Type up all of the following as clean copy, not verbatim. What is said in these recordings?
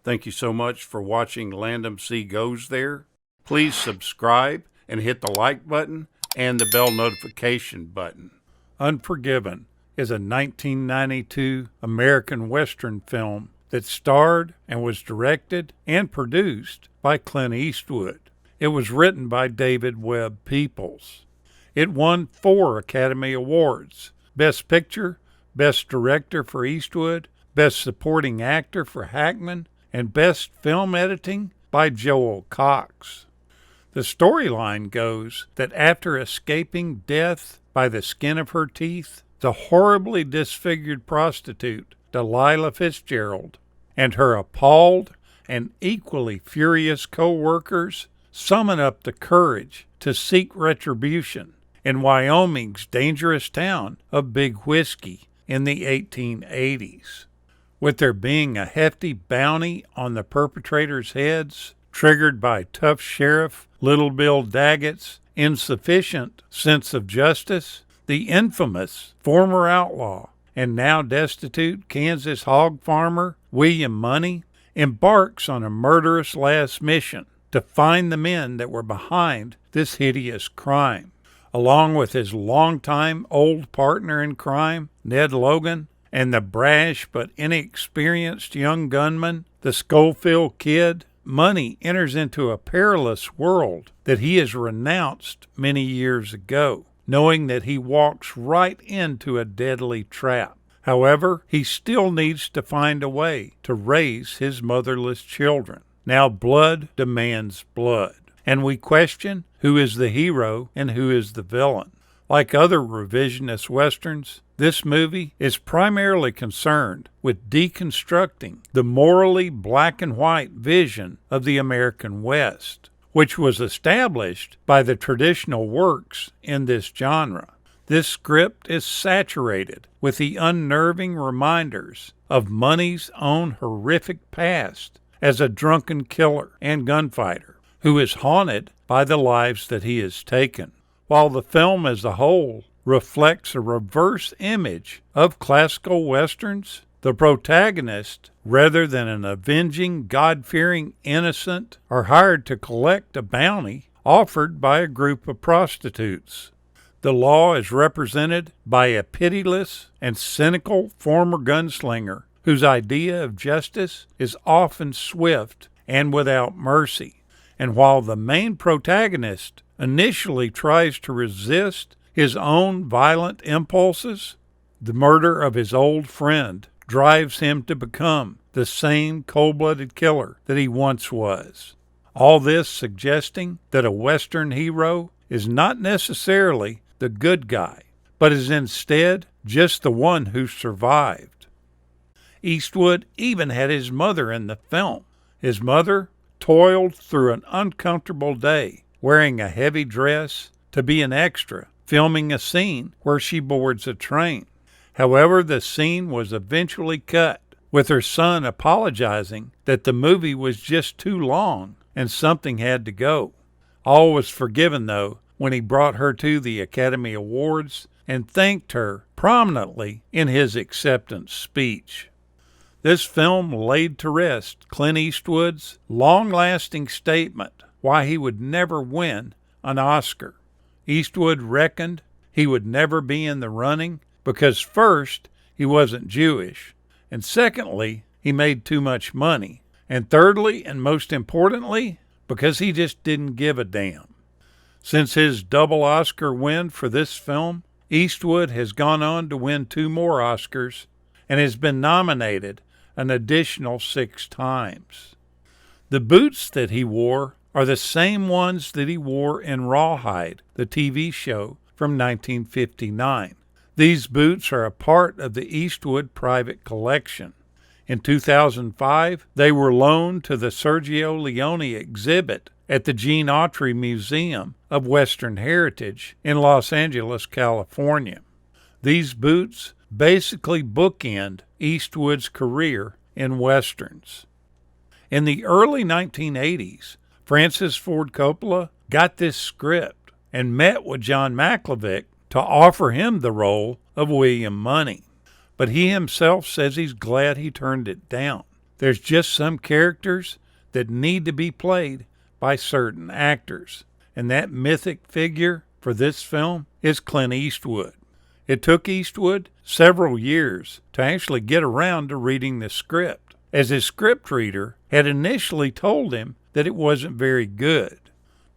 Thank you so much for watching Landumc Goes There. Please subscribe and hit the like button and the bell notification button. Unforgiven is a 1992 American Western film that starred and was directed and produced by Clint Eastwood. It was written by David Webb Peoples. It won 4 Academy Awards: Best Picture, Best Director for Eastwood, Best Supporting Actor for Hackman, and Best Film Editing by Joel Cox. The storyline goes that after escaping death by the skin of her teeth, the horribly disfigured prostitute Delilah Fitzgerald and her appalled and equally furious co-workers summon up the courage to seek retribution in Wyoming's dangerous town of Big Whiskey in the 1880s. With there being a hefty bounty on the perpetrators' heads, triggered by tough Sheriff Little Bill Daggett's insufficient sense of justice, the infamous former outlaw and now destitute Kansas hog farmer William Money embarks on a murderous last mission to find the men that were behind this hideous crime. Along with his longtime old partner in crime, Ned Logan, and the brash but inexperienced young gunman, the Schofield Kid, Money enters into a perilous world that he has renounced many years ago, knowing that he walks right into a deadly trap. However, he still needs to find a way to raise his motherless children. Now blood demands blood, and we question who is the hero and who is the villain. Like other revisionist westerns, this movie is primarily concerned with deconstructing the morally black and white vision of the American West, which was established by the traditional works in this genre. This script is saturated with the unnerving reminders of Money's own horrific past as a drunken killer and gunfighter who is haunted by the lives that he has taken. While the film as a whole reflects a reverse image of classical westerns, the protagonist, rather than an avenging, God-fearing innocent, are hired to collect a bounty offered by a group of prostitutes. The law is represented by a pitiless and cynical former gunslinger whose idea of justice is often swift and without mercy. And while the main protagonist initially tries to resist his own violent impulses, the murder of his old friend drives him to become the same cold-blooded killer that he once was. All this suggesting that a Western hero is not necessarily the good guy, but is instead just the one who survived. Eastwood even had his mother in the film. His mother toiled through an uncomfortable day, wearing a heavy dress to be an extra, filming a scene where she boards a train. However, the scene was eventually cut, with her son apologizing that the movie was just too long and something had to go. All was forgiven, though, when he brought her to the Academy Awards and thanked her prominently in his acceptance speech. This film laid to rest Clint Eastwood's long-lasting statement why he would never win an Oscar. Eastwood reckoned he would never be in the running because first, he wasn't Jewish, and secondly, he made too much money, and thirdly, and most importantly, because he just didn't give a damn. Since his double Oscar win for this film, Eastwood has gone on to win 2 more Oscars and has been nominated an additional 6 times. The boots that he wore are the same ones that he wore in Rawhide, the TV show from 1959. These boots are a part of the Eastwood private collection. In 2005, they were loaned to the Sergio Leone exhibit at the Gene Autry Museum of Western Heritage in Los Angeles, California. These boots basically bookend Eastwood's career in westerns. In the early 1980s, Francis Ford Coppola got this script and met with John Malkovich to offer him the role of William Money, but he himself says he's glad he turned it down. There's just some characters that need to be played by certain actors, and that mythic figure for this film is Clint Eastwood. It took Eastwood several years to actually get around to reading the script, as his script reader had initially told him that it wasn't very good.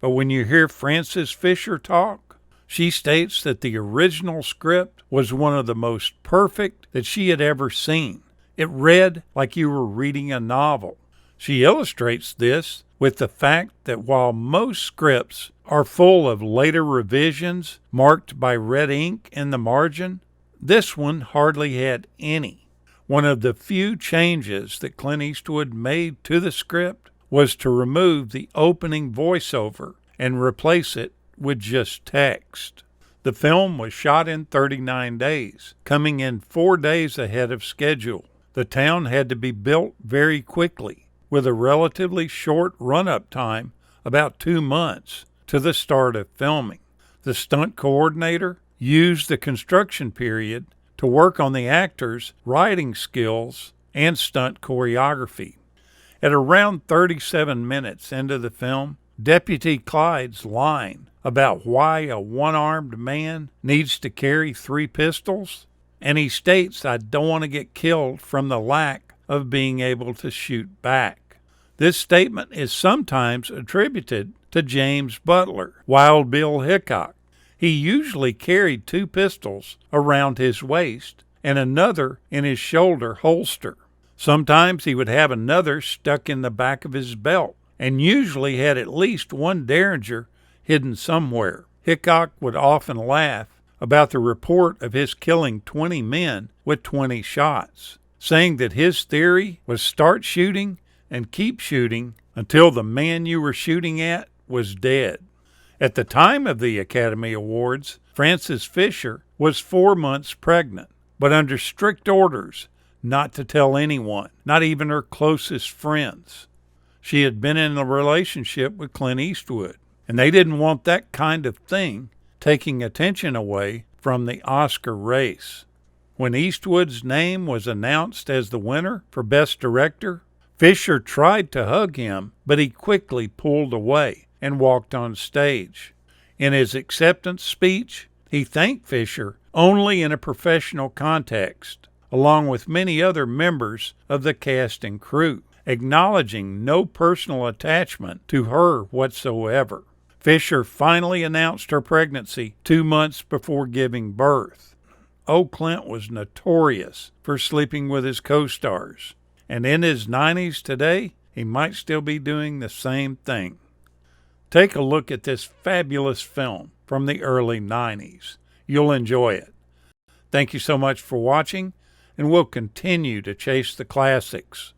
But when you hear Frances Fisher talk, she states that the original script was one of the most perfect that she had ever seen. It read like you were reading a novel. She illustrates this with the fact that while most scripts are full of later revisions marked by red ink in the margin, this one hardly had any. One of the few changes that Clint Eastwood made to the script was to remove the opening voiceover and replace it with just text. The film was shot in 39 days, coming in 4 days ahead of schedule. The town had to be built very quickly, with a relatively short run-up time, about 2 months, to the start of filming. The stunt coordinator used the construction period to work on the actors' writing skills and stunt choreography. At around 37 minutes into the film, Deputy Clyde's line about why a one-armed man needs to carry 3 pistols, and he states, "I don't want to get killed from the lack of being able to shoot back." This statement is sometimes attributed to James Butler, Wild Bill Hickok. He usually carried 2 pistols around his waist and another in his shoulder holster. Sometimes he would have another stuck in the back of his belt, and usually had at least one Derringer hidden somewhere. Hickok would often laugh about the report of his killing 20 men with 20 shots, saying that his theory was start shooting and keep shooting until the man you were shooting at was dead. At the time of the Academy Awards, Frances Fisher was 4 months pregnant, but under strict orders not to tell anyone, not even her closest friends. She had been in a relationship with Clint Eastwood, and they didn't want that kind of thing taking attention away from the Oscar race. When Eastwood's name was announced as the winner for Best Director, Fisher tried to hug him, but he quickly pulled away and walked on stage. In his acceptance speech, he thanked Fisher only in a professional context, along with many other members of the cast and crew, acknowledging no personal attachment to her whatsoever. Fisher finally announced her pregnancy 2 months before giving birth. Clint was notorious for sleeping with his co-stars, and in his 90s today, he might still be doing the same thing. Take a look at this fabulous film from the early 90s. You'll enjoy it. Thank you so much for watching, and we'll continue to chase the classics.